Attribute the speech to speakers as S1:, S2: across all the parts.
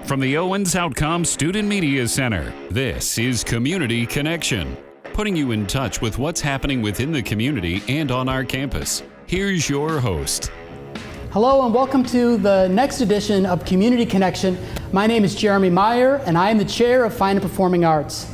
S1: From the Owens Outcome Student Media Center, this is Community Connection, putting you in touch with what's happening within the community and on our campus. Here's your host.
S2: Hello and welcome to the next edition of Community Connection. My name is Jeremy Meier and I am the Chair of Fine and Performing Arts.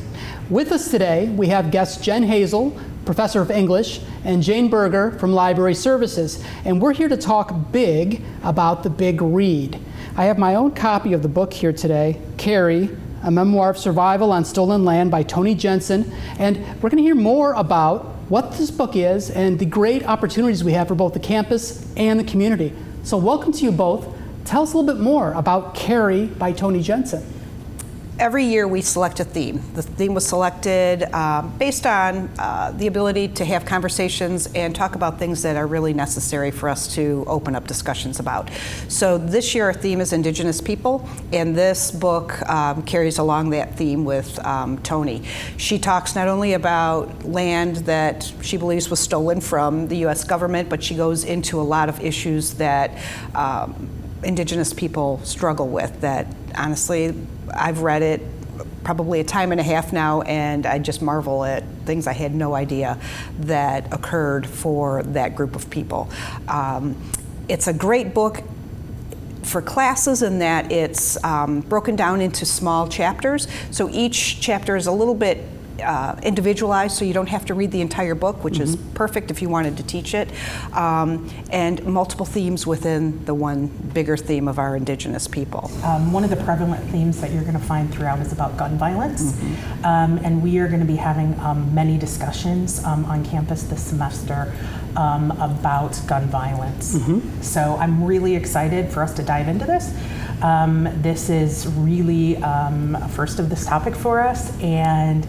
S2: With us today we have guests Jen Hazel, Professor of English, and Jane Berger from Library Services. And we're here to talk big about the big read. I have my own copy of the book here today, Carrie, a Memoir of Survival on Stolen Land by Toni Jensen. And we're going to hear more about what this book is and the great opportunities we have for both the campus and the community. So welcome to you both. Tell us a little bit more about Carrie by Toni Jensen.
S3: Every year we select a theme. The theme was selected based on the ability to have conversations and talk about things that are really necessary for us to open up discussions about. So this year our theme is Indigenous people, and this book carries along that theme with Toni. She talks not only about land that she believes was stolen from the U.S. government, but she goes into a lot of issues that Indigenous people struggle with that honestly I've read it probably a time and a half now, and I just marvel at things I had no idea that occurred for that group of people. It's a great book for classes in that it's broken down into small chapters. So each chapter is a little bit individualized, so you don't have to read the entire book, which is perfect if you wanted to teach it, and multiple themes within the one bigger theme of our Indigenous people.
S4: One of the prevalent themes that you're going to find throughout is about gun violence, and we are going to be having many discussions on campus this semester about gun violence. So I'm really excited for us to dive into this. This is really a first of this topic for us, and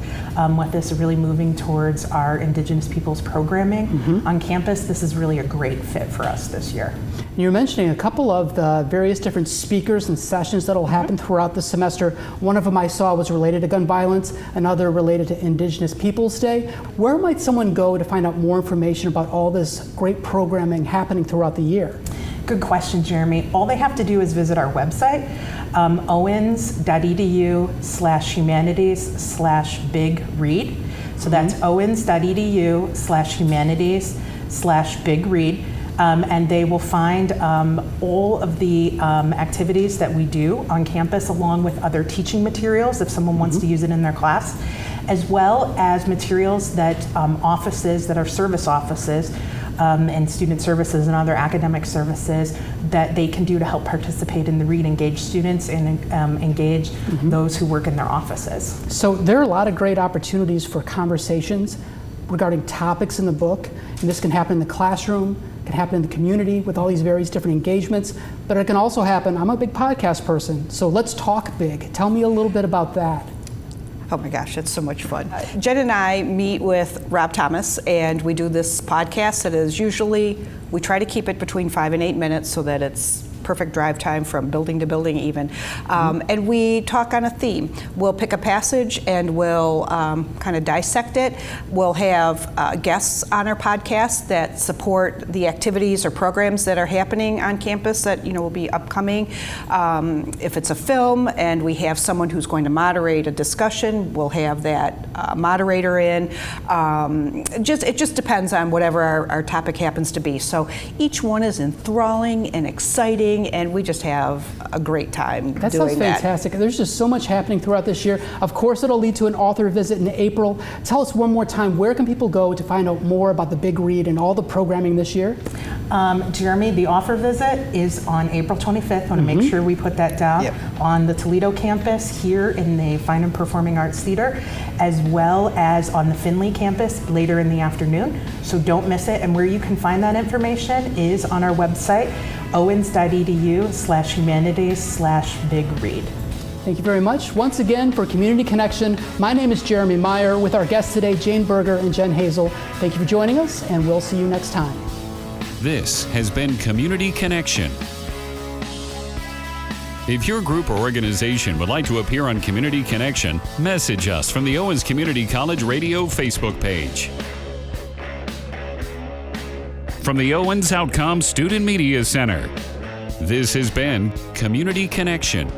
S4: with this really moving towards our Indigenous peoples programming on campus, this is really a great fit for us this year.
S2: You're mentioning a couple of the various different speakers and sessions that will happen throughout the semester. One of them I saw was related to gun violence, another related to Indigenous Peoples Day. Where might someone go to find out more information about all this great programming happening throughout the year?
S4: Good question, Jeremy. All they have to do is visit our website, owens.edu/humanities/big-read. So that's owens.edu/humanities/big-read. And they will find all of the activities that we do on campus, along with other teaching materials if someone wants to use it in their class, as well as materials that offices that are service offices and student services and other academic services that they can do to help participate in the read, engage students and engage those who work in their offices.
S2: So there are a lot of great opportunities for conversations regarding topics in the book, and this can happen in the classroom, it can happen in the community with all these various different engagements, but it can also happen, I'm a big podcast person, so let's talk big. Tell me a little bit about that.
S3: Oh my gosh, it's so much fun. Jen and I meet with Rob Thomas, and we do this podcast that is usually, we try to keep it between 5 and 8 minutes so that it's perfect drive time from building to building even. And we talk on a theme. We'll pick a passage and we'll kind of dissect it. We'll have guests on our podcast that support the activities or programs that are happening on campus that will be upcoming. If it's a film and we have someone who's going to moderate a discussion, we'll have that moderator in. It just depends on whatever our topic happens to be. So each one is enthralling and exciting, and we just have a great time doing that.
S2: That sounds fantastic. There's just so much happening throughout this year. Of course, it'll lead to an author visit in April. Tell us one more time, where can people go to find out more about the Big Read and all the programming this year?
S4: Jeremy, the author visit is on April 25th. I want to make sure we put that down on the Toledo campus here in the Fine and Performing Arts Theater, as well as on the Findlay campus later in the afternoon. So don't miss it. And where you can find that information is on our website, owens.edu/humanities/big-read.
S2: Thank you very much. Once again, for Community Connection, my name is Jeremy Meier with our guests today, Jane Berger and Jen Hazel. Thank you for joining us, and we'll see you next time.
S1: This has been Community Connection. If your group or organization would like to appear on Community Connection, message us from the Owens Community College Radio Facebook page. From the Owens Outcome Student Media Center, this has been Community Connection.